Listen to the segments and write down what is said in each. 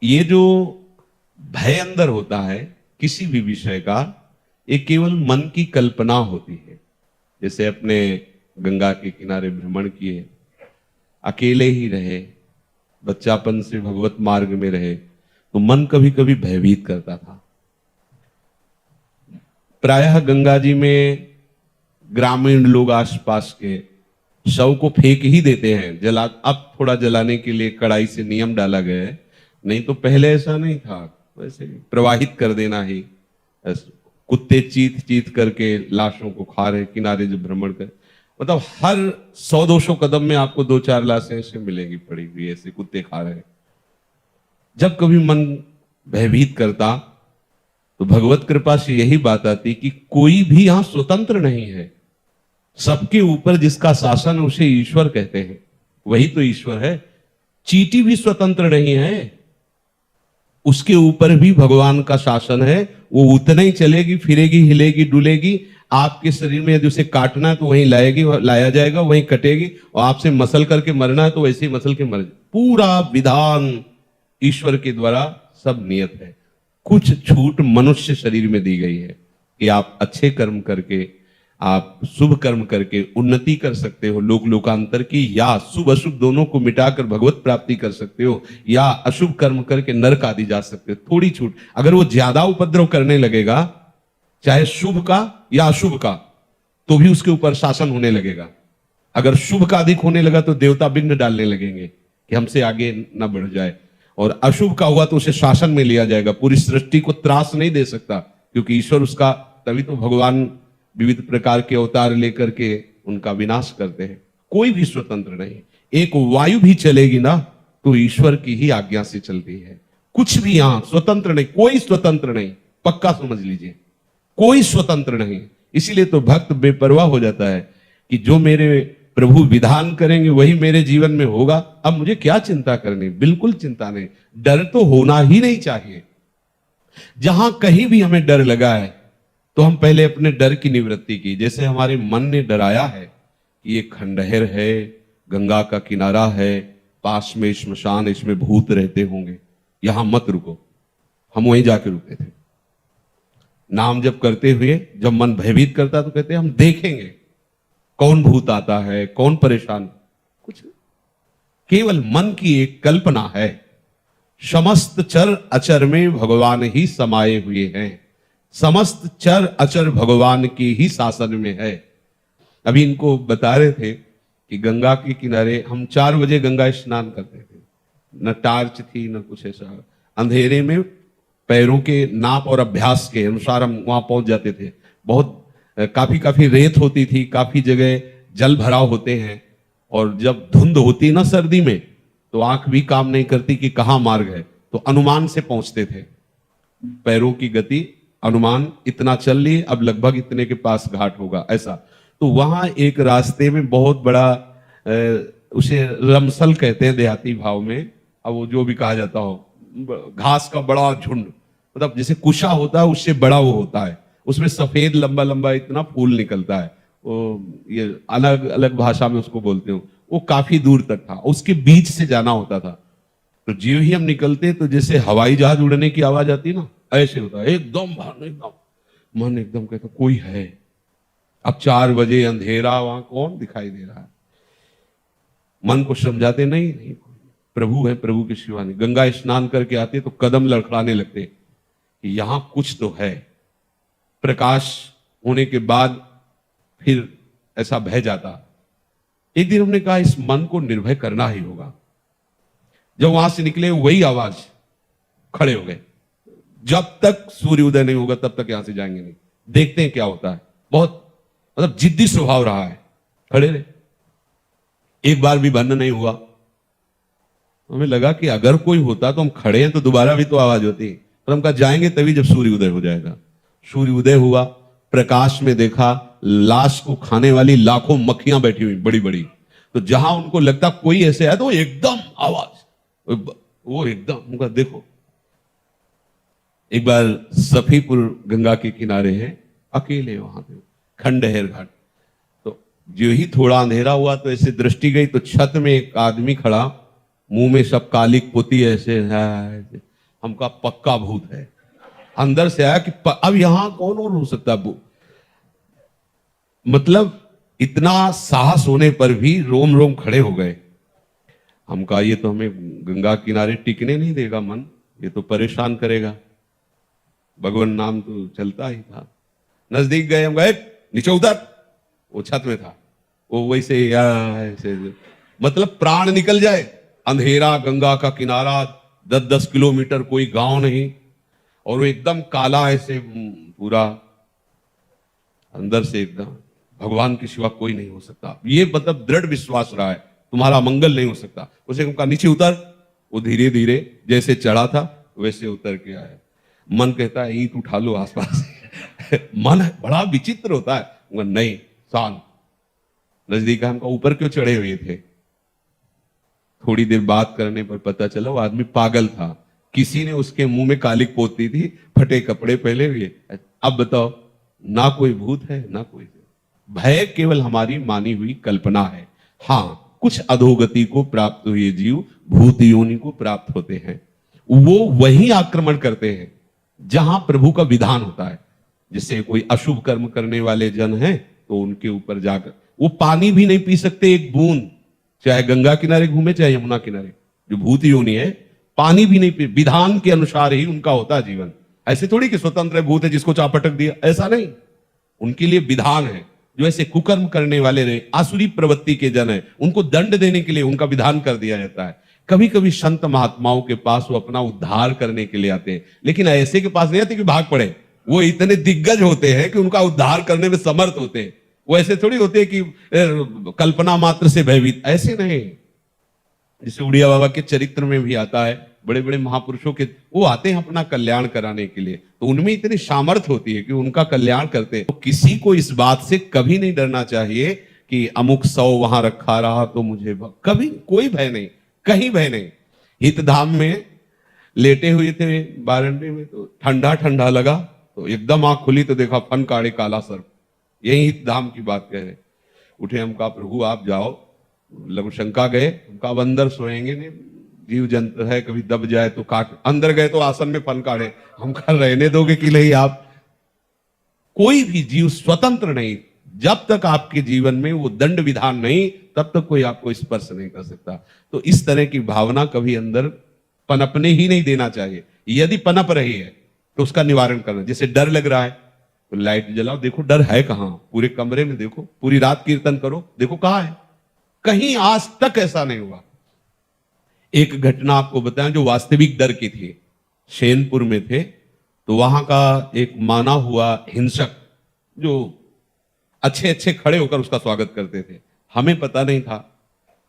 ये जो भय अंदर होता है किसी भी विषय का, ये केवल मन की कल्पना होती है। जैसे अपने गंगा के किनारे भ्रमण किए, अकेले ही रहे, बच्चापन से भगवत मार्ग में रहे, तो मन कभी कभी भयभीत करता था। प्रायः गंगा जी में ग्रामीण लोग आसपास के शव को फेंक ही देते हैं। अब थोड़ा जलाने के लिए कड़ाई से नियम डाला गया है, नहीं तो पहले ऐसा नहीं था। वैसे प्रवाहित कर देना ही। कुत्ते चीत चीत करके लाशों को खा रहे किनारे जो भ्रमण कर, मतलब हर 100-200 कदम में आपको 2-4 लाशें ऐसे मिलेंगी पड़ी हुई, ऐसे कुत्ते खा रहे। जब कभी मन भयभीत करता तो भगवत कृपा से यही बात आती कि कोई भी यहां स्वतंत्र नहीं है। सबके ऊपर जिसका शासन उसे ईश्वर कहते हैं, वही तो ईश्वर है। चींटी भी स्वतंत्र नहीं है, उसके ऊपर भी भगवान का शासन है। वो उतना ही चलेगी, फिरेगी, हिलेगी, डुलेगी। आपके शरीर में यदि उसे काटना है तो वहीं लाया जाएगा, वहीं कटेगी। और आपसे मसल करके मरना है तो वैसे ही मसल के मर। पूरा विधान ईश्वर के द्वारा सब नियत है। कुछ छूट मनुष्य शरीर में दी गई है कि आप अच्छे कर्म करके, आप शुभ कर्म करके उन्नति कर सकते हो लोक लोकांतर की, या शुभ अशुभ दोनों को मिटाकर भगवत प्राप्ति कर सकते हो, या अशुभ कर्म करके नरक आदि जा सकते हो। थोड़ी छूट। अगर वो ज्यादा उपद्रव करने लगेगा, चाहे शुभ का या अशुभ का, तो भी उसके ऊपर शासन होने लगेगा। अगर शुभ का अधिक होने लगा तो देवता विघ्न डालने लगेंगे कि हमसे आगे ना बढ़ जाए, और अशुभ का हुआ तो उसे शासन में लिया जाएगा। पूरी सृष्टि को त्रास नहीं दे सकता, क्योंकि ईश्वर उसका, तभी तो भगवान विविध प्रकार के अवतार लेकर के उनका विनाश करते हैं। कोई भी स्वतंत्र नहीं। एक वायु भी चलेगी ना तो ईश्वर की ही आज्ञा से चलती है। कुछ भी यहां स्वतंत्र नहीं, कोई स्वतंत्र नहीं, पक्का समझ लीजिए, कोई स्वतंत्र नहीं। इसीलिए तो भक्त बेपरवाह हो जाता है कि जो मेरे प्रभु विधान करेंगे वही मेरे जीवन में होगा। अब मुझे क्या चिंता करनी, बिल्कुल चिंता नहीं। डर तो होना ही नहीं चाहिए। जहां कहीं भी हमें डर लगा है तो हम पहले अपने डर की निवृत्ति की। जैसे हमारे मन ने डराया है कि ये खंडहर है, गंगा का किनारा है, पास में श्मशान, इसमें भूत रहते होंगे, यहां मत रुको। हम वहीं जाके रुके थे। नाम जप करते हुए जब मन भयभीत करता तो कहते हम देखेंगे कौन भूत आता है, कौन परेशान। कुछ केवल मन की एक कल्पना है। समस्त चर अचर में भगवान ही समाये हुए हैं। समस्त चर अचर भगवान की ही शासन में है। अभी इनको बता रहे थे कि गंगा के किनारे हम 4 बजे गंगा स्नान करते थे। न टार्च थी न कुछ ऐसा, अंधेरे में पैरों के नाप और अभ्यास के अनुसार हम वहां पहुंच जाते थे। बहुत काफी रेत होती थी, काफी जगह जल भराव होते हैं, और जब धुंध होती ना सर्दी में तो आंख भी काम नहीं करती कि कहां मार्ग है, तो अनुमान से पहुंचते थे। पैरों की गति अनुमान, इतना चल लिए, अब लगभग इतने के पास घाट होगा, ऐसा। तो वहां एक रास्ते में बहुत बड़ा, उसे रमसल कहते हैं देहाती भाव में, अब वो जो भी कहा जाता हो, घास का बड़ा झुंड, मतलब जैसे कुशा होता है उससे बड़ा वो होता है, उसमें सफेद लंबा लंबा इतना फूल निकलता है। वो ये अलग अलग भाषा में उसको बोलते हो। वो काफी दूर तक था, उसके बीच से जाना होता था। तो ज्यों ही हम निकलते तो जैसे हवाई जहाज उड़ने की आवाज आती ना, ऐसे होता है एकदम, एकदम मन एकदम कहता कोई है। अब 4 बजे अंधेरा, वहां कौन दिखाई दे रहा है। मन को समझाते नहीं, नहीं प्रभु है, प्रभु के सिवा नहीं। गंगा स्नान करके आते तो कदम लड़खड़ाने लगते कि यहां कुछ तो है। प्रकाश होने के बाद फिर ऐसा बह जाता। एक दिन हमने कहा इस मन को निर्भय करना ही होगा। जब वहां से निकले वही आवाज, खड़े हो गए। जब तक सूर्य उदय नहीं होगा तब तक यहां से जाएंगे नहीं, देखते हैं क्या होता है। बहुत मतलब जिद्दी स्वभाव रहा है। खड़े रहे, एक बार भी बंद नहीं हुआ। हमें लगा कि अगर कोई होता तो हम खड़े हैं तो दोबारा भी तो आवाज होती, पर हम कहा जाएंगे तभी जब सूर्य उदय हो जाएगा। सूर्य उदय हुआ, प्रकाश में देखा लाश को खाने वाली लाखों मक्खियां बैठी हुई बड़ी बड़ी। तो जहां उनको लगता कोई ऐसे है तो एकदम आवाज, वो एकदम उनका देखो। एक बार सफीपुर गंगा के किनारे हैं, अकेले वहां पे खंडहर घाट। तो जो ही थोड़ा अंधेरा हुआ तो ऐसे दृष्टि गई तो छत में एक आदमी खड़ा, मुंह में सब कालिक पोती ऐसे है, हमका पक्का भूत है। अंदर से आया कि अब यहां कौन और हो सकता है भूत। मतलब इतना साहस होने पर भी रोम रोम खड़े हो गए। हम कहा ये तो हमें गंगा किनारे टिकने नहीं देगा मन, ये तो परेशान करेगा। भगवान नाम तो चलता ही था। नजदीक गए, हम गए नीचे उतर, वो छत में था, वो वैसे ऐसे मतलब प्राण निकल जाए। अंधेरा, गंगा का किनारा, 10-10 किलोमीटर, कोई गांव नहीं, और वो एकदम काला ऐसे पूरा, अंदर से एकदम भगवान के सिवा कोई नहीं हो सकता। ये मतलब दृढ़ विश्वास रहा है, तुम्हारा मंगल नहीं हो सकता। उसे कहा नीचे उतर, वो धीरे धीरे जैसे चढ़ा था वैसे उतर के आया। मन कहता है ईंट उठा लो आसपास मन बड़ा विचित्र होता है। नहीं, शांत। नजदीक हमका ऊपर क्यों चढ़े हुए थे। थोड़ी देर बात करने पर पता चला वो आदमी पागल था, किसी ने उसके मुंह में कालिक पोती थी, फटे कपड़े पहले हुए। अब बताओ, ना कोई भूत है ना कोई भय, केवल हमारी मानी हुई कल्पना है। हाँ, कुछ अधोगति को प्राप्त हुए जीव भूत योनि को प्राप्त होते हैं। वो वही आक्रमण करते हैं जहां प्रभु का विधान होता है। जिससे कोई अशुभ कर्म करने वाले जन हैं तो उनके ऊपर जाकर वो पानी भी नहीं पी सकते एक बूंद, चाहे गंगा किनारे घूमे चाहे यमुना किनारे। जो भूत योनि है पानी भी नहीं पी, विधान के अनुसार ही उनका होता है जीवन। ऐसे थोड़ी कि स्वतंत्र भूत है जिसको चापटक दिया, ऐसा नहीं। उनके लिए विधान है। जो ऐसे कुकर्म करने वाले रहे, आसुरी प्रवृत्ति के जन है, उनको दंड देने के लिए उनका विधान कर दिया जाता है। कभी कभी संत महात्माओं के पास वो अपना उद्धार करने के लिए आते हैं, लेकिन ऐसे के पास नहीं आते कि भाग पड़े। वो इतने दिग्गज होते हैं कि उनका उद्धार करने में समर्थ होते हैं। वो ऐसे थोड़ी होते हैं कि कल्पना मात्र से भयभीत, ऐसे नहीं। जैसे उड़िया बाबा के चरित्र में भी आता है, बड़े बड़े महापुरुषों के वो आते हैं अपना कल्याण कराने के लिए, तो उनमें इतनी सामर्थ्य होती है कि उनका कल्याण करते हैं। तो किसी को इस बात से कभी नहीं डरना चाहिए कि अमुक 100 वहां रखा रहा तो मुझे कभी कोई भय नहीं, कहीं भय नहीं। हितधाम में लेटे हुए थे बारंडे में, तो ठंडा ठंडा लगा, तो एकदम आंख खुली तो देखा फन काड़े काला सर्प। यही हितधाम की बात कह रहे। उठे, हम कहा प्रभु आप जाओ। लघु शंका गए, उनका अंदर सोएंगे नहीं, जीव जंतु है, कभी दब जाए तो काट। अंदर गए तो आसन में फन काढ़े। हम कहा रहने दोगे कि नहीं आप। कोई भी जीव स्वतंत्र नहीं, जब तक आपके जीवन में वो दंड विधान नहीं तब तक कोई आपको स्पर्श नहीं कर सकता। तो इस तरह की भावना कभी अंदर पनपने ही नहीं देना चाहिए। यदि पनप रही है तो उसका निवारण करना। जैसे डर लग रहा है तो लाइट जलाओ, देखो डर है कहां, पूरे कमरे में देखो, पूरी रात कीर्तन करो, देखो कहां है। कहीं आज तक ऐसा नहीं हुआ। एक घटना आपको बताएं जो वास्तविक डर की थी। शेनपुर में थे, तो वहां का एक माना हुआ हिंसक जो अच्छे अच्छे खड़े होकर उसका स्वागत करते थे, हमें पता नहीं था।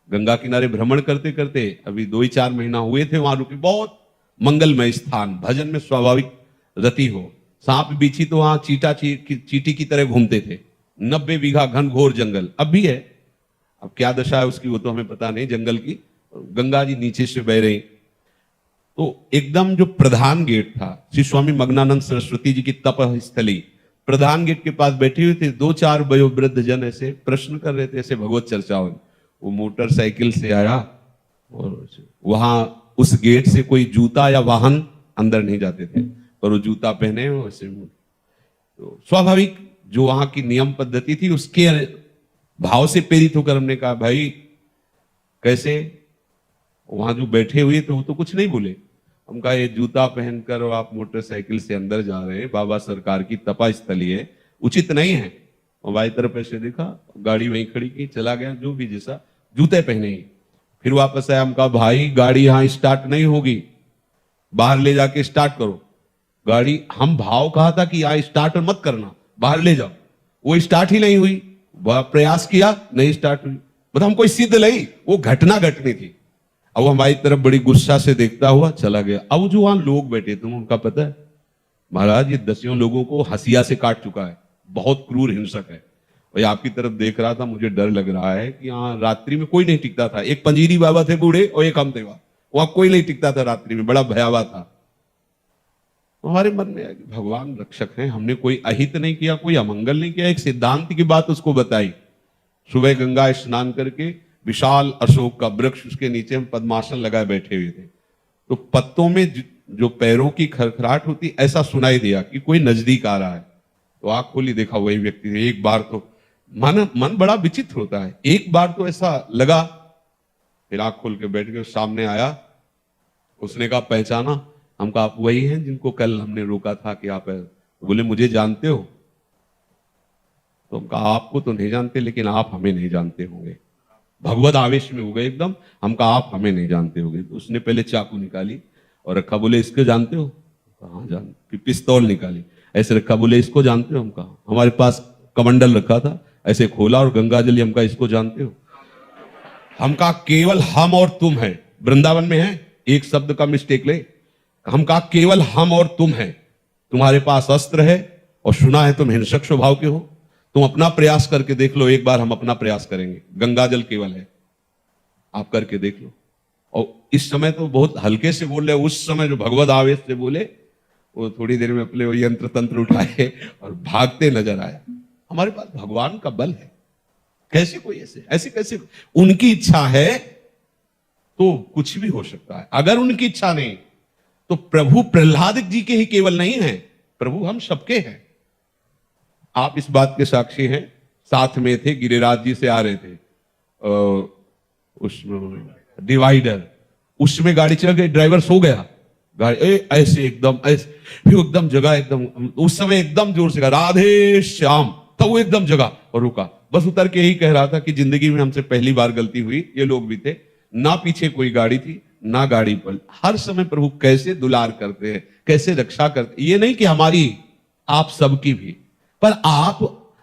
गंगा किनारे भ्रमण करते करते अभी 2-4 महीना हुए थे वहां रुके। बहुत मंगलमय स्थान, भजन में स्वाभाविक रति हो। सांप बिच्छी तो वहां चीटी की तरह घूमते थे। 90 बीघा घनघोर जंगल अब भी है। अब क्या दशा है उसकी वो तो हमें पता नहीं जंगल की। गंगा जी नीचे से बह रही, तो एकदम जो प्रधान गेट था, श्री स्वामी मग्नानंद सरस्वती जी की तप स्थली, प्रधान गेट के पास बैठे हुए थे 2-4 वयोवृद्ध जन, ऐसे प्रश्न कर रहे थे, ऐसे भगवत चर्चाओं। वो मोटरसाइकिल से आया और वहां उस गेट से कोई जूता या वाहन अंदर नहीं जाते थे, पर वो जूता पहने वैसे। तो स्वाभाविक जो वहां की नियम पद्धति थी उसके भाव से प्रेरित होकर हमने कहा भाई कैसे। वहां जो बैठे हुए थे वो तो कुछ नहीं बोले। हम कहा ये जूता पहनकर आप मोटरसाइकिल से अंदर जा रहे हैं, बाबा सरकार की तपा स्थली है, उचित नहीं है। और बाई तरफ ऐसे देखा, गाड़ी वहीं खड़ी की, चला गया जो भी जैसा, जूते पहने ही। फिर वापस आया, हम कहा भाई गाड़ी यहां स्टार्ट नहीं होगी, बाहर ले जाके स्टार्ट करो गाड़ी। हम भाव कहा था कि यहां स्टार्ट मत करना, बाहर ले जाओ। वो स्टार्ट ही नहीं हुई, प्रयास किया नहीं स्टार्ट हुई। मतलब हम कोई सिद्ध नहीं, वो घटना घटनी थी। अब वो हमारी तरफ बड़ी गुस्सा से देखता हुआ चला गया। अब जो वहां लोग बैठे थे उनका पता है महाराज ये 10 लोगों को हसिया से काट चुका है, बहुत क्रूर हिंसक है। भाई आपकी तरफ देख रहा था, मुझे डर लग रहा है कि यहाँ रात्रि में कोई नहीं टिकता था। एक पंजीरी बाबा थे बूढ़े और एक हम थे, वहां कोई नहीं टिकता था रात्रि में, बड़ा भयावह था। हमारे मन में भगवान रक्षक हैं, हमने कोई अहित नहीं किया, कोई अमंगल नहीं किया। एक सिद्धांत की बात उसको बताई। सुबह गंगा स्नान करके विशाल अशोक का वृक्ष, उसके नीचे हम पद्मासन लगाए बैठे हुए थे। तो पत्तों में जो पैरों की खरखराहट होती ऐसा सुनाई दिया कि कोई नजदीक आ रहा है। तो आंख खोली, देखा वही व्यक्ति। एक बार तो मन बड़ा विचित्र होता है, एक बार तो ऐसा लगा, फिर आंख खोल के बैठ गए। सामने आया, उसने कहा पहचाना? हम कहा आप वही हैं जिनको कल हमने रोका था कि आप है। बोले मुझे जानते हो? तो हम कहा आपको तो नहीं जानते, लेकिन आप हमें नहीं जानते होंगे। भगवत आवेश में हो गए एकदम। हम कहा आप हमें नहीं जानते होंगे। तो उसने पहले चाकू निकाली और रखा, बोले इसको जानते हो? कहा जान। फिर पिस्तौल निकाली, ऐसे रखा, बोले इसको जानते हो? हम कहा हमारे पास कमंडल रखा था, ऐसे खोला और गंगा जल। हम कहा इसको जानते हो? हम कहा केवल हम और तुम है, वृंदावन में है, एक शब्द का मिस्टेक ले। हम कहा केवल हम और तुम है, तुम्हारे पास अस्त्र है और सुना है तुम हिंसक स्वभाव के हो, तुम अपना प्रयास करके देख लो। एक बार हम अपना प्रयास करेंगे, गंगा जल केवल है, आप करके देख लो। और इस समय तो बहुत हल्के से बोल रहे, उस समय जो भगवत आवेश से बोले, वो थोड़ी देर में अपने वो यंत्र तंत्र उठाए और भागते नजर आया। हमारे पास भगवान का बल है, कैसे कोई ऐसे कैसे? उनकी इच्छा है तो कुछ भी हो सकता है। अगर उनकी इच्छा नहीं तो प्रभु प्रहलाद जी के ही केवल नहीं है, प्रभु हम सबके हैं। आप इस बात के साक्षी हैं, साथ में थे, गिरिराज जी से आ रहे थे उसमें डिवाइडर, उसमें गाड़ी चल गई, ड्राइवर सो गया, गाड़ी ऐसे एकदम ऐसे, फिर एकदम जगह, एकदम उस समय एकदम जोर से कहा राधे श्याम, तब वो एकदम जगह और रुका। बस उतर के यही कह रहा था कि जिंदगी में हमसे पहली बार गलती हुई। ये लोग भी थे, ना पीछे कोई गाड़ी थी ना गाड़ी पर। हर समय प्रभु कैसे दुलार करते हैं, कैसे रक्षा करते। ये नहीं कि हमारी, आप सबकी भी, पर आप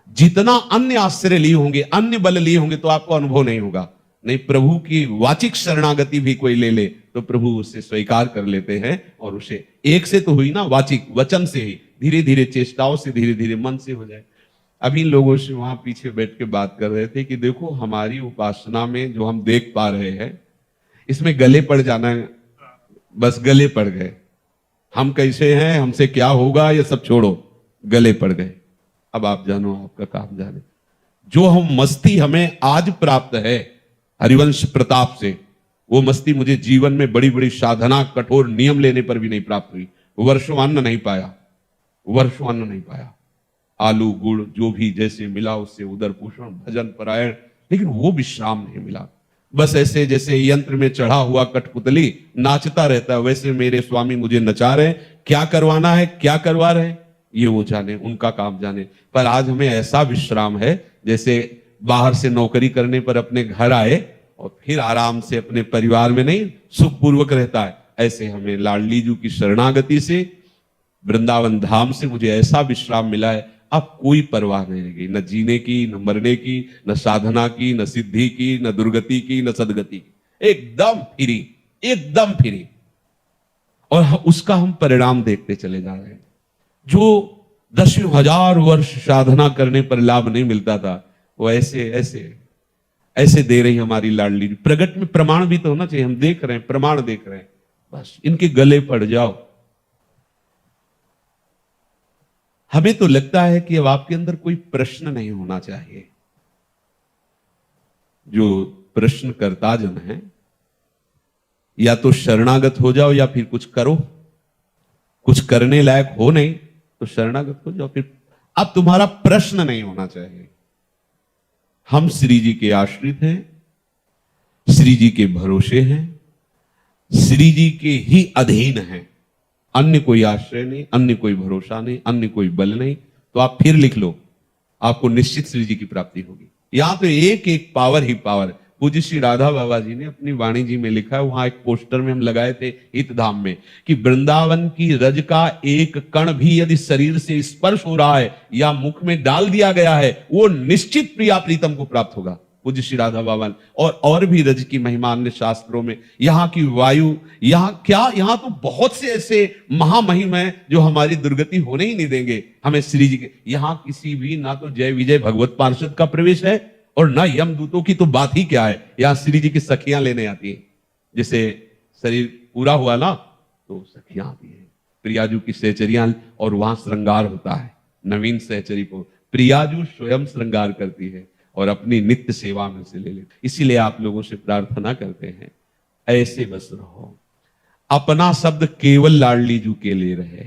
जितना अन्य आश्रय लिए होंगे, अन्य बल लिए होंगे तो आपको अनुभव नहीं होगा। नहीं, प्रभु की वाचिक शरणागति भी कोई ले ले तो प्रभु उसे स्वीकार कर लेते हैं। और उसे एक से तो हुई ना, वाचिक वचन से ही, धीरे धीरे चेष्टाओं से, धीरे धीरे मन से हो जाए। अभी लोगों से वहां पीछे बैठ के बात कर रहे थे कि देखो हमारी उपासना में जो हम देख पा रहे हैं, इसमें गले पड़ जाना है, बस गले पड़ गए। हम कैसे हैं, हमसे क्या होगा, ये सब छोड़ो, गले पड़ गए। अब आप जानो, आपका काम जाने। जो हम मस्ती हमें आज प्राप्त है हरिवंश प्रताप से, वो मस्ती मुझे जीवन में बड़ी बड़ी साधना, कठोर नियम लेने पर भी नहीं प्राप्त हुई। वर्षों अन्न नहीं पाया, वर्षों अन्न नहीं पाया। आलू गुड़ जो भी जैसे मिला उससे उदर पोषण, भजन परायण, लेकिन वो विश्राम नहीं मिला। बस ऐसे जैसे यंत्र में चढ़ा हुआ कठपुतली नाचता रहता है, वैसे मेरे स्वामी मुझे नचा रहे। क्या करवाना है, क्या करवा रहे हैं, ये वो जाने, उनका काम जाने। पर आज हमें ऐसा विश्राम है जैसे बाहर से नौकरी करने पर अपने घर आए और फिर आराम से अपने परिवार में नहीं सुखपूर्वक रहता है, ऐसे हमें लाडली जी की शरणागति से, वृंदावन धाम से मुझे ऐसा विश्राम मिला है। अब कोई परवाह नहीं रहेगी, न जीने की, न मरने की, न साधना की, न सिद्धि की, न दुर्गति की, न सदगति की। एकदम फ्री, एकदम फ्री। और उसका हम परिणाम देखते चले जा रहे हैं। जो 10,000 वर्ष साधना करने पर लाभ नहीं मिलता था, वो ऐसे ऐसे ऐसे दे रही हमारी लाडली। प्रगट में प्रमाण भी तो होना चाहिए, हम देख रहे हैं, प्रमाण देख रहे हैं, बस इनके गले पड़ जाओ। हमें तो लगता है कि अब आपके अंदर कोई प्रश्न नहीं होना चाहिए। जो प्रश्न करता जन है, या तो शरणागत हो जाओ या फिर कुछ करो। कुछ करने लायक हो नहीं तो शरणागत हो जाओ। फिर अब तुम्हारा प्रश्न नहीं होना चाहिए। हम श्री जी के आश्रित हैं, श्री जी के भरोसे हैं, श्री जी के ही अधीन हैं। अन्य कोई आश्रय नहीं, अन्य कोई भरोसा नहीं, अन्य कोई बल नहीं। तो आप फिर लिख लो, आपको निश्चित श्री जी की प्राप्ति होगी। यहां तो एक एक पावर ही पावर। पूज्य श्री राधा बाबा जी ने अपनी वाणी जी में लिखा है, वहां एक पोस्टर में हम लगाए थे हित धाम में, कि वृंदावन की रज का एक कण भी यदि शरीर से स्पर्श हो रहा है या मुख में डाल दिया गया है, वो निश्चित प्रिया प्रीतम को प्राप्त होगा। पूज्य श्री राधा बाबा और भी रज की महिमा अन्य शास्त्रों में, यहाँ की वायु, यहाँ तो बहुत से ऐसे महामहिम है जो हमारी दुर्गति होने ही नहीं देंगे हमें श्री जी के। यहाँ किसी भी, ना तो जय विजय भगवत पार्षद का प्रवेश है और ना यमदूतों की तो बात ही क्या है। यहाँ श्री जी की सखियां लेने आती हैं। जैसे शरीर पूरा हुआ ना तो सखियां आती है, प्रियाजू की सहचरियां, और वहां श्रृंगार होता है। नवीन सहचरी को प्रियाजू स्वयं श्रृंगार करती है और अपनी नित्य सेवा में से ले ले। इसीलिए आप लोगों से प्रार्थना करते हैं, ऐसे बस रहो। अपना शब्द केवल लाडली जू के लिए रहे,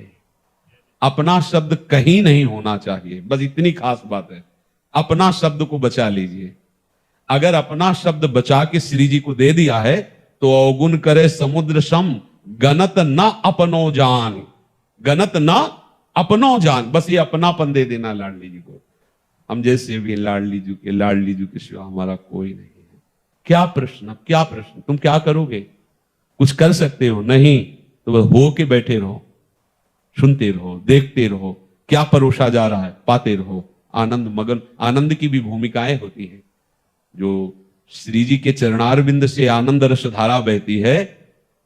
अपना शब्द कहीं नहीं होना चाहिए, बस इतनी खास बात है। अपना शब्द को बचा लीजिए। अगर अपना शब्द बचा के श्री जी को दे दिया है तो अवगुण करे समुद्र सम, गनत न अपनो जान, गनत न अपनो जान। बस ये अपनापन दे देना लाडली जी को। हम जैसे भी लाडली जी के सिवा हमारा कोई नहीं है। क्या प्रश्न, क्या प्रश्न, तुम क्या करोगे? कुछ कर सकते हो? नहीं, तो बस हो के बैठे रहो, सुनते रहो, देखते रहो, क्या परोसा जा रहा है पाते रहो, आनंद मगन। आनंद की भी भूमिकाएं होती है। जो श्री जी के चरणारविंद से आनंद रस धारा बहती है,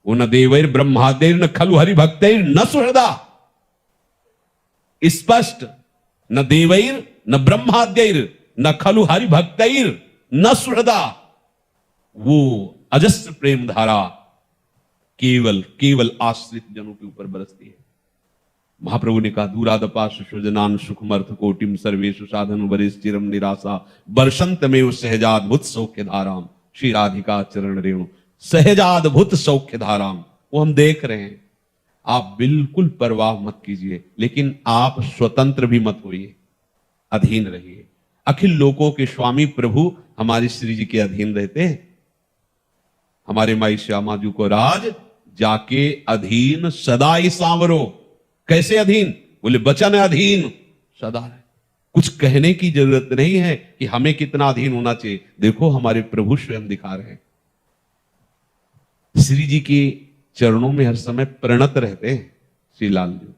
वो न देवैर ब्रह्मादेर न खलु हरि भक्तैर न सुहृदा। स्पष्ट, न देवैर न ब्रह्माद्यैर न खलु हरि भक्तैर न सुहृदा। वो अजस्र प्रेम धारा केवल केवल आश्रित जनों के ऊपर बरसती है। महाप्रभु ने कहा, दूरादपाश सृजनान सुखमर्थ कोटिम सर्वेषु साधन वरिष्ठ चिरम निराशा वर्षंत में सहजाद्भुत सौख्य धाराम। श्री राधिका चरण रेणु सहजाद्भुत सौख्य धाराम। वो हम देख रहे हैं। आप बिल्कुल परवाह मत कीजिए, लेकिन आप स्वतंत्र भी मत होइए, अधीन रहिए। अखिल लोकों के स्वामी प्रभु हमारे श्री जी के अधीन रहते हैं। हमारे माई श्यामा जी को राज जाके अधीन सदा ही सांवरो। कैसे अधीन? बोले बचन अधीन सदा है। कुछ कहने की जरूरत नहीं है कि हमें कितना अधीन होना चाहिए। देखो हमारे प्रभु स्वयं दिखा रहे हैं। श्री जी के चरणों में हर समय प्रणत रहते हैं श्री लाल जी।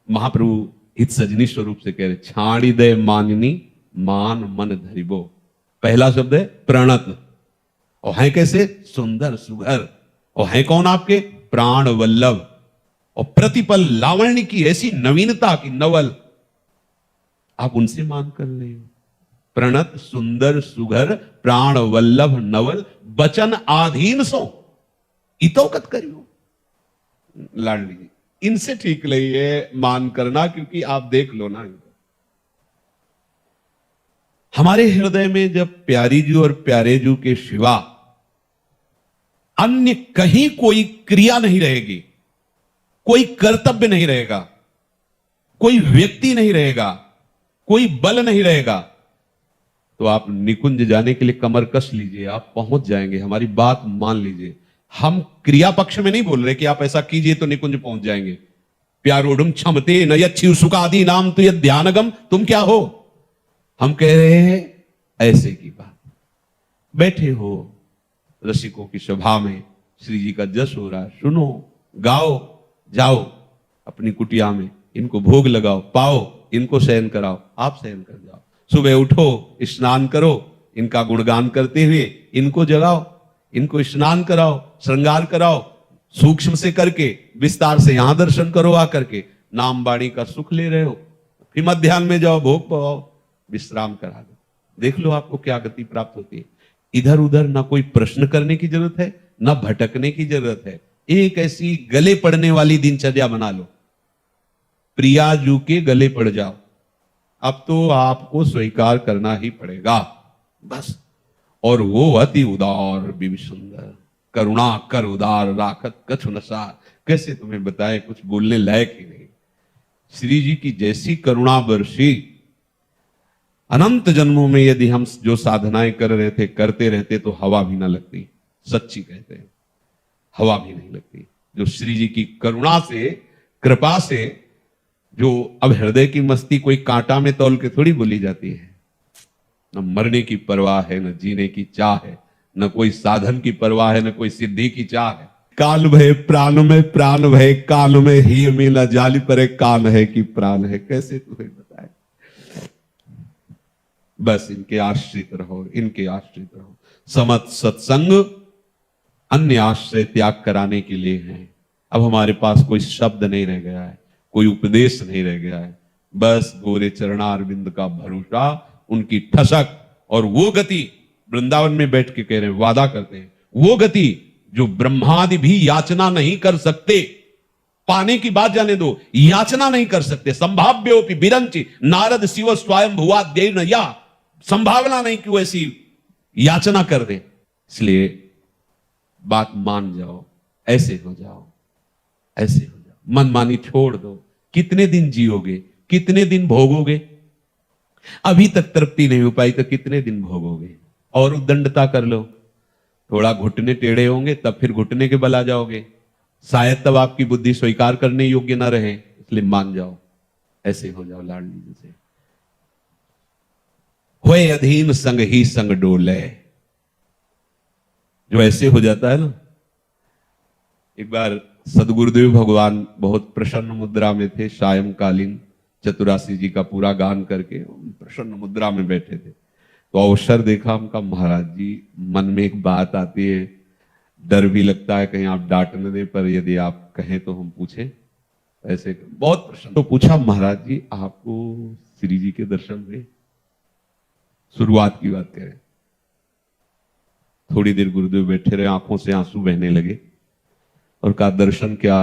महाप्रभु हित सजनी स्वरूप से कह रहे, छाड़ी दे माननी मान मन धरिबो। पहला शब्द है प्रणत। और है कैसे? सुंदर सुघर। और है कौन आपके? प्राण वल्लभ। और प्रतिपल लावण्य की ऐसी नवीनता की नवल, आप उनसे मान कर ले। प्रणत सुंदर सुघर प्राण वल्लभ नवल बचन आधीन सो इतोकत करियो। लाडली जी, इनसे ठीक नहीं है मान करना, क्योंकि आप देख लो ना, हमारे हृदय में जब प्यारी जी और प्यारे जी के सिवा अन्य कहीं कोई क्रिया नहीं रहेगी, कोई कर्तव्य नहीं रहेगा, कोई व्यक्ति नहीं रहेगा, कोई बल नहीं रहेगा, तो आप निकुंज जाने के लिए कमर कस लीजिए, आप पहुंच जाएंगे। हमारी बात मान लीजिए। हम क्रिया पक्ष में नहीं बोल रहे कि आप ऐसा कीजिए तो निकुंज पहुंच जाएंगे। प्यारोडुम क्षमते न यच्छि सुखादि नाम तो यह ध्यानगम। तुम क्या हो? हम कह रहे हैं ऐसे की बात। बैठे हो रसिकों की सभा में, श्री जी का जस हो रहा है, सुनो, गाओ, जाओ अपनी कुटिया में, इनको भोग लगाओ, पाओ, इनको शयन कराओ, आप शयन कर जाओ। सुबह उठो, स्नान करो, इनका गुणगान करते हुए इनको जगाओ, इनको स्नान कराओ, श्रृंगार कराओ, सूक्ष्म से करके, विस्तार से यहां दर्शन करो आकर के। नाम वाणी का सुख ले रहे हो, फिर मध्याह्न में जाओ, भोग पाओ, विश्राम करा दो। देख लो आपको क्या गति प्राप्त होती है। इधर उधर ना कोई प्रश्न करने की जरूरत है, ना भटकने की जरूरत है। एक ऐसी गले पड़ने वाली दिनचर्या बना लो, प्रिया जू के गले पड़ जाओ। अब तो आपको स्वीकार करना ही पड़ेगा बस। और वो अति उदार भी सुंदर, करुणा कर उदार राखत कछु नसार। कैसे तुम्हें बताए, कुछ बोलने लायक ही नहीं। श्री जी की जैसी करुणा वर्षी, अनंत जन्मों में यदि हम जो साधनाएं कर रहे थे करते रहते तो हवा भी ना लगती। सच्ची कहते हैं, हवा भी नहीं लगती। जो श्री जी की करुणा से, कृपा से, जो अब हृदय की मस्ती कोई कांटा में तौल के थोड़ी बोली जाती है। न मरने की परवाह है, न जीने की चाह है, न कोई साधन की परवाह है, न कोई सिद्धि की चाह है। काल भय प्राण में, प्राण भय काल में, ही में न जाली परे कान है कि प्राण है। कैसे तुम्हें बताए? बस इनके आश्रित रहो, इनके आश्रित रहो। समत सत्संग अन्य आश्रय त्याग कराने के लिए है। अब हमारे पास कोई शब्द नहीं रह गया है, कोई उपदेश नहीं रह गया है। बस गोरे चरणारविंद का भरोसा, उनकी ठसक, और वो गति वृंदावन में बैठ के कह रहे हैं, वादा करते हैं, वो गति जो ब्रह्मादि भी याचना नहीं कर सकते। पाने की बात जाने दो, याचना नहीं कर सकते। संभाव्योपि बिरंचि नारद शिव स्वयं भुआ देव, या संभावना नहीं कि वो ऐसी याचना कर दे। इसलिए बात मान जाओ, ऐसे हो जाओ, ऐसे हो जाओ, मनमानी छोड़ दो। कितने दिन जियोगे, कितने दिन भोगोगे? अभी तक तृप्ति नहीं हो पाई तो कितने दिन भोगोगे? और उद्दंडता कर लो, थोड़ा घुटने टेढ़े होंगे तब फिर घुटने के बल आ जाओगे, शायद तब आपकी बुद्धि स्वीकार करने योग्य ना रहे, इसलिए मान जाओ, ऐसे हो जाओ लाडली जी से। होए अधीन संग ही संग डोले, जो ऐसे हो जाता है ना। एक बार सदगुरुदेव भगवान बहुत प्रसन्न मुद्रा में थे, सायंकालीन चतुरासी जी का पूरा गान करके प्रसन्न मुद्रा में बैठे थे। तो अवसर देखा उनका, महाराज जी मन में एक बात आती है, डर भी लगता है कहीं आप डांट न दें, पर यदि आप कहें तो हम पूछें। ऐसे बहुत प्रसन्न, तो पूछा, महाराज जी आपको श्री जी के दर्शन हुए? शुरुआत की बात करें। थोड़ी देर गुरुदेव बैठे रहे, आंखों से आंसू बहने लगे और कहा, दर्शन क्या,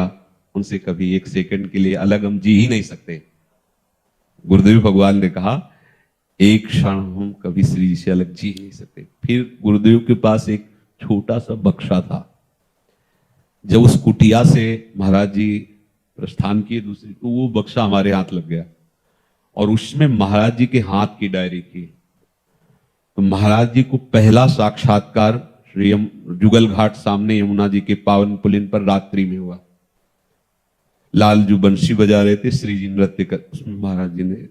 उनसे कभी एक सेकंड के लिए अलग हम जी ही नहीं सकते। गुरुदेव भगवान ने कहा, एक क्षण हम कभी श्री जी से अलग जी नहीं सकते। फिर गुरुदेव के पास एक छोटा सा बक्सा था, जब उस कुटिया से महाराज जी प्रस्थान किए दूसरी, तो वो बक्सा हमारे हाथ लग गया और उसमें महाराज जी के हाथ की डायरी थी। तो महाराज जी को पहला साक्षात्कार श्री जुगल घाट सामने यमुना जी के पावन पुलिन पर रात्रि में हुआ। लालजू बंशी बजा रहे थे, श्री जी नृत्य कर, उसमें महाराज जी ने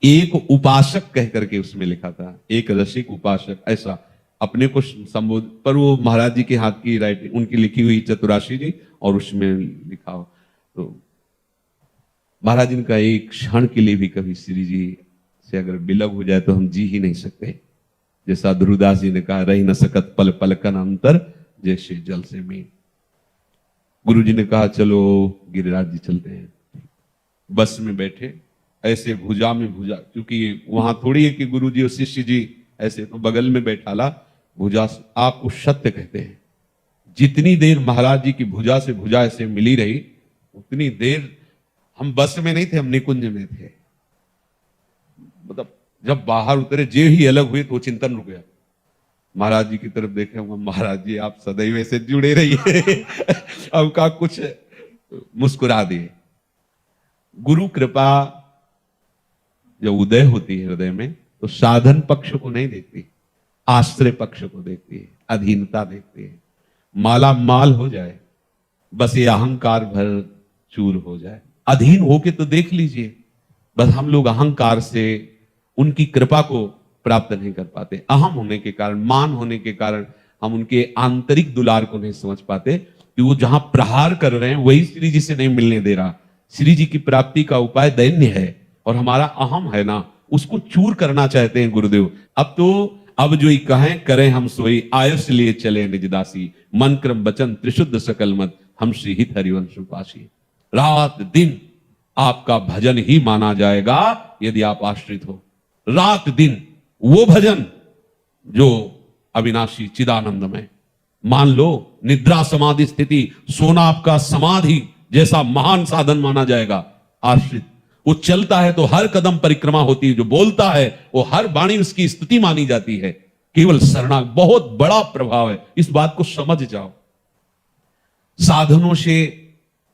एक उपासक कह करके उसमें लिखा था, एक रसिक उपासक, ऐसा अपने को संबोध, पर वो महाराज जी के हाथ की राइटिंग, उनकी लिखी हुई चतुराशी जी, और उसमें लिखा हो। तो महाराज जी का एक क्षण के लिए भी कभी श्री जी से अगर विलग हो जाए तो हम जी ही नहीं सकते। जैसा ध्रुवदास जी ने कहा, रही न सकत पल पलकन अंतर, जैसे जल से मीन। गुरु जी ने कहा, चलो गिरिराज जी चलते हैं। बस में बैठे, ऐसे भुजा में भुजा, क्योंकि वहां थोड़ी है कि गुरु जी और शिष्य जी ऐसे, तो बगल में बैठा ला भुजा। आपको सत्य कहते हैं, जितनी देर महाराज जी की भुजा से भुजा ऐसे मिली रही, उतनी देर हम बस में नहीं थे, हम निकुंज में थे। मतलब जब बाहर उतरे, जे ही अलग हुए तो चिंतन रुक गया। महाराज जी की तरफ देखे, महाराज जी आप सदैव ऐसे जुड़े रहिए। अब का कुछ मुस्कुरा दिए। गुरु कृपा जब उदय होती है हृदय में, तो साधन पक्ष को नहीं देखती, आश्रय पक्ष को देखती है, अधीनता देखती है। माला माल हो जाए, बस ये अहंकार भर चूर हो जाए। अधीन होके तो देख लीजिए, बस हम लोग अहंकार से उनकी कृपा को प्राप्त नहीं कर पाते। अहम होने के कारण, मान होने के कारण हम उनके आंतरिक दुलार को नहीं समझ पाते कि वो जहां प्रहार कर रहे हैं वही श्री जी से नहीं मिलने दे रहा। श्री जी की प्राप्ति का उपाय दैन्य है, और हमारा अहम है ना, उसको चूर करना चाहते हैं गुरुदेव। अब जो ही कहें करें हम सोई, आयस लिए चले निज दासी, मन क्रम वचन त्रिशुद्ध सकल मत, हम श्री हित हरिवंश पासी। रात दिन आपका भजन ही माना जाएगा यदि आप आश्रित हो। रात दिन वो भजन जो अविनाशी चिदानंदमय। मान लो निद्रा समाधि स्थिति, सोना आपका समाधि जैसा महान साधन माना जाएगा। आश्रित, वो चलता है तो हर कदम परिक्रमा होती है, जो बोलता है वो हर वाणी उसकी स्तुति मानी जाती है। केवल शरणा, बहुत बड़ा प्रभाव है, इस बात को समझ जाओ। साधनों से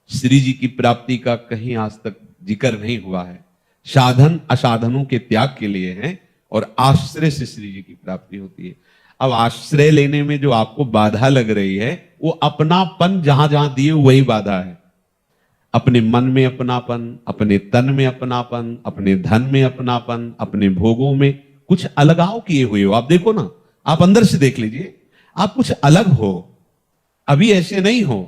श्री जी की प्राप्ति का कहीं आज तक जिक्र नहीं हुआ है। साधन असाधनों के त्याग के लिए है, और आश्रय से श्री जी की प्राप्ति होती है। अब आश्रय लेने में जो आपको बाधा लग रही है, वो अपनापन जहां जहां दिए वही बाधा है। अपने मन में अपनापन, अपने तन में अपनापन, अपने धन में अपनापन, अपने भोगों में कुछ अलगाव किए हुए हो। आप देखो ना, आप अंदर से देख लीजिए, आप कुछ अलग हो। अभी ऐसे नहीं हो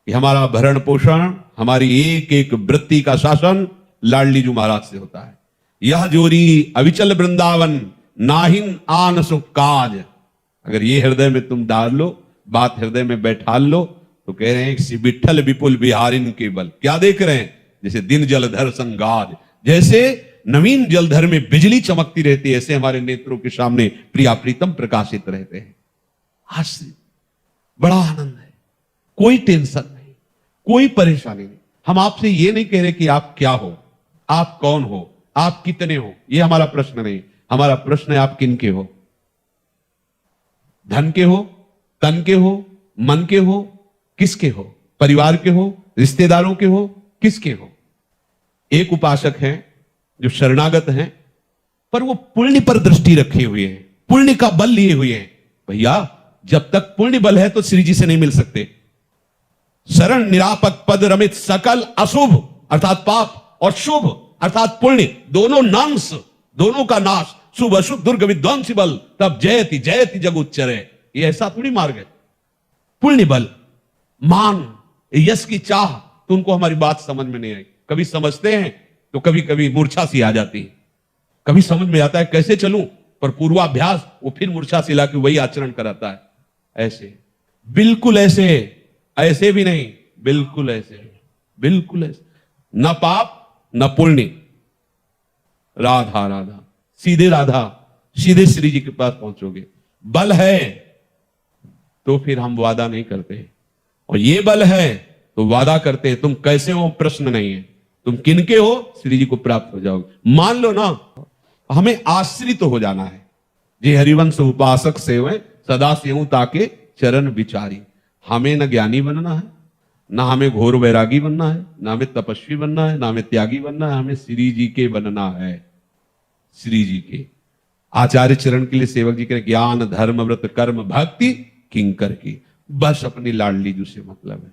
कि हमारा भरण पोषण, हमारी एक एक वृत्ति का शासन लाडली जी महाराज से होता है। यह जोरी अविचल वृंदावन, नाहिन आन सुख काज। अगर ये हृदय में तुम डाल लो, बात हृदय में बैठा लो, तो कह रहे हैं श्री विठल विपुल बिहारिन केवल। क्या देख रहे हैं? जैसे दिन जलधर संगाज, जैसे नवीन जलधर में बिजली चमकती रहती है, ऐसे हमारे नेत्रों के सामने प्रिया प्रीतम प्रकाशित रहते हैं। आश्रित, बड़ा आनंद है, कोई टेंशन नहीं, कोई परेशानी नहीं। हम आपसे ये नहीं कह रहे कि आप क्या हो, आप कौन हो, आप कितने हो, ये हमारा प्रश्न नहीं। हमारा प्रश्न है आप किन के हो। धन के हो, तन के हो, मन के हो, किसके हो, परिवार के हो, रिश्तेदारों के हो, किसके हो। एक उपासक हैं जो शरणागत हैं, पर वो पुण्य पर दृष्टि रखे हुए हैं, पुण्य का बल लिए हुए हैं। भैया जब तक पुण्य बल है तो श्री जी से नहीं मिल सकते। शरण निरापद पद रमित सकल अशुभ अर्थात पाप और शुभ अर्थात पुण्य दोनों नाश, दोनों का नाश, शुभ अशुभ दुर्ग विध्वंसी बल तब जयति जयति जग उच्चरे। ये ऐसा थोड़ी मार्ग है। पुण्य बल, मान, यश की चाह, तो उनको हमारी बात समझ में नहीं आई। कभी समझते हैं तो कभी कभी मूर्छा सी आ जाती है, कभी समझ में आता है कैसे चलूं, पर पूर्वाभ्यास वो फिर मूर्छा सी लाके वही आचरण कराता है। ऐसे बिल्कुल ऐसे, ऐसे भी नहीं, बिल्कुल ऐसे, बिल्कुल ऐसे, न पाप न पुण्य, राधा राधा, सीधे राधा, सीधे श्री जी के पास पहुंचोगे। बल है तो फिर हम वादा नहीं करते, और ये बल है तो वादा करते हैं। तुम कैसे हो प्रश्न नहीं है, तुम किनके हो श्री जी को प्राप्त हो जाओगे। मान लो ना, हमें आश्रित हो जाना है। जे हरिवंश उपासक सेवै सदा सेवु ताके चरण विचारी। हमें न ज्ञानी बनना है, ना हमें घोर वैरागी बनना है, ना हमें तपस्वी बनना है, ना हमें त्यागी बनना है, हमें श्री जी के बनना है। श्री जी के आचार्य चरण के लिए सेवक जी के ज्ञान धर्म व्रत कर्म भक्ति किंकर की, बस अपनी लाडली जी से मतलब है।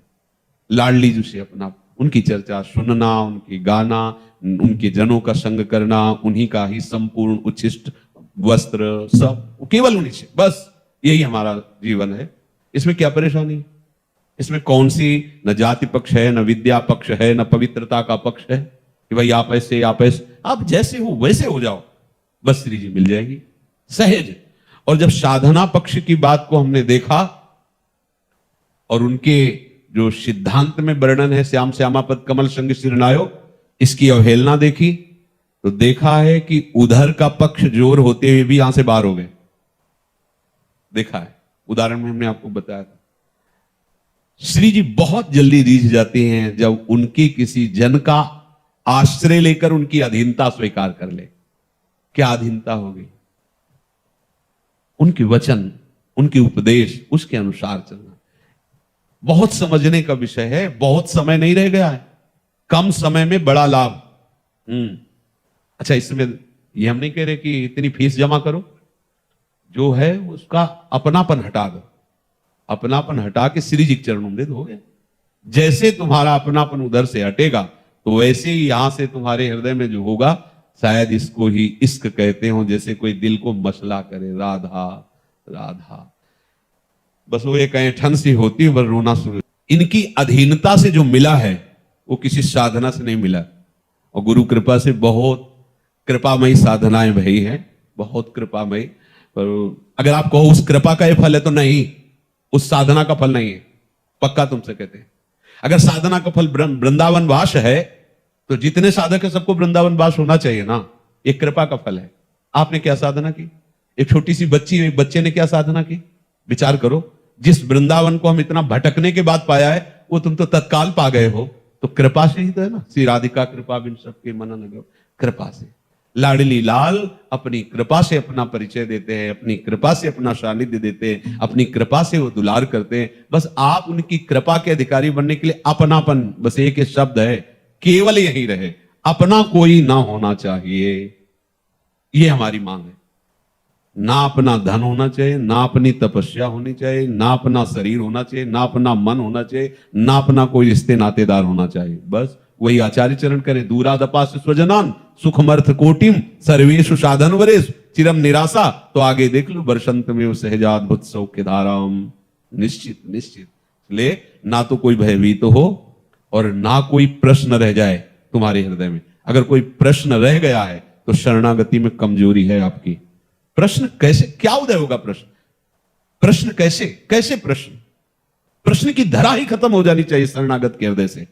लाडली जी से अपना, उनकी चर्चा सुनना, उनकी गाना, उनके जनों का संग करना, उन्हीं का ही संपूर्ण उच्छिष्ट वस्त्र सब केवल उन्हीं से, बस यही हमारा जीवन है। इसमें क्या परेशानी, इसमें कौन सी न जाति पक्ष है, न विद्या पक्ष है, न पवित्रता का पक्ष है कि भाई आप ऐसे, आप ऐसे, आप जैसे हो वैसे हो जाओ, बस श्री जी मिल जाएगी सहज। और जब साधना पक्ष की बात को हमने देखा और उनके जो सिद्धांत में वर्णन है श्याम श्यामापद कमल संग सिरनायो, इसकी अवहेलना देखी तो देखा है कि उधर का पक्ष जोर होते हुए भी यहां से बाहर हो गए। देखा है, उदाहरण में हमने आपको बताया था। श्री जी बहुत जल्दी रीझ जाते हैं जब उनकी किसी जन का आश्रय लेकर उनकी अधीनता स्वीकार कर ले। क्या अधीनता होगी, उनके वचन, उनके उपदेश, उसके अनुसार चलना। बहुत समझने का विषय है, बहुत समय नहीं रह गया है, कम समय में बड़ा लाभ। अच्छा, इसमें ये हम नहीं कह रहे कि इतनी फीस जमा करो, जो है उसका अपनापन हटा दो, अपनापन हटा के श्री जी के चरणों में दे दोगे। जैसे तुम्हारा अपनापन उधर से हटेगा तो वैसे ही यहां से तुम्हारे हृदय में जो होगा, शायद इसको ही इश्क कहते हो, जैसे कोई दिल को मसला करे, राधा राधा, बस वो एक ऐंठन सी होती है, बस रोना शुरू। इनकी अधीनता से जो मिला है वो किसी साधना से नहीं मिला, और गुरु कृपा से बहुत कृपामयी साधनाएं भई हैं, बहुत कृपामयी। पर अगर आप कहो उस कृपा का ये फल है तो नहीं, उस साधना का फल नहीं है, पक्का तुमसे कहते हैं। अगर साधना का फल वृंदावन वास है तो जितने साधक है सबको वृंदावन वास होना चाहिए ना, ये कृपा का फल है। आपने क्या साधना की, एक छोटी सी बच्ची, एक बच्चे ने क्या साधना की, विचार करो। जिस वृंदावन को हम इतना भटकने के बाद पाया है वो तुम तो तत्काल पा गए हो, तो कृपा से ही तो है ना। श्री राधिका कृपा बिन सबके मन न, कृपा से लाडली लाल अपनी कृपा से अपना परिचय देते हैं, अपनी कृपा से अपना सानिध्य देते हैं, अपनी कृपा से वो दुलार करते हैं। बस आप उनकी कृपा के अधिकारी बनने के लिए अपनापन, बस एक ही शब्द है, केवल यही रहे, अपना कोई ना होना चाहिए, ये हमारी मांग है। ना अपना धन होना चाहिए, ना अपनी तपस्या होनी चाहिए, ना अपना शरीर होना चाहिए, ना अपना मन होना चाहिए, ना अपना कोई रिश्ते नातेदार होना चाहिए। बस वही आचार्य चरण करें, दूरादपास स्वजनान सुखमर्थ कोटिम सर्वेशु साधन वरेश चिरम निराशा। तो आगे देख लो, वर्षंत में सहजाद्भुत सौख्य धाराम, निश्चित निश्चित। ले ना तो कोई भयभीत हो और ना कोई प्रश्न रह जाए तुम्हारे हृदय में। अगर कोई प्रश्न रह गया है तो शरणागति में कमजोरी है आपकी। प्रश्न कैसे, क्या उदय होगा प्रश्न, प्रश्न कैसे, कैसे प्रश्न, प्रश्न की धरा ही खत्म हो जानी चाहिए शरणागत के हृदय से।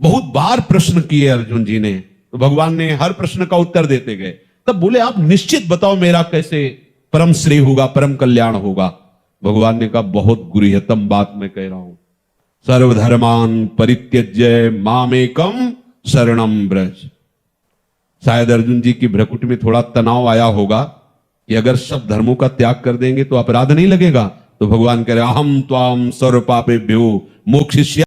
बहुत बार प्रश्न किए अर्जुन जी ने, तो भगवान ने हर प्रश्न का उत्तर देते गए। तब बोले आप निश्चित बताओ मेरा कैसे परम श्रेय होगा, परम कल्याण होगा। भगवान ने कहा बहुत गुरुहतम बात मैं कह रहा हूं, सर्वधर्मान परित्यज्य मामेकम शरणम ब्रज। शायद अर्जुन जी की भ्रकुट में थोड़ा तनाव आया होगा कि अगर सब धर्मों का त्याग कर देंगे तो अपराध नहीं लगेगा, तो भगवान कह रहे अहम त्वाम सर्व पापेभ्यो मोक्षयिष्यामि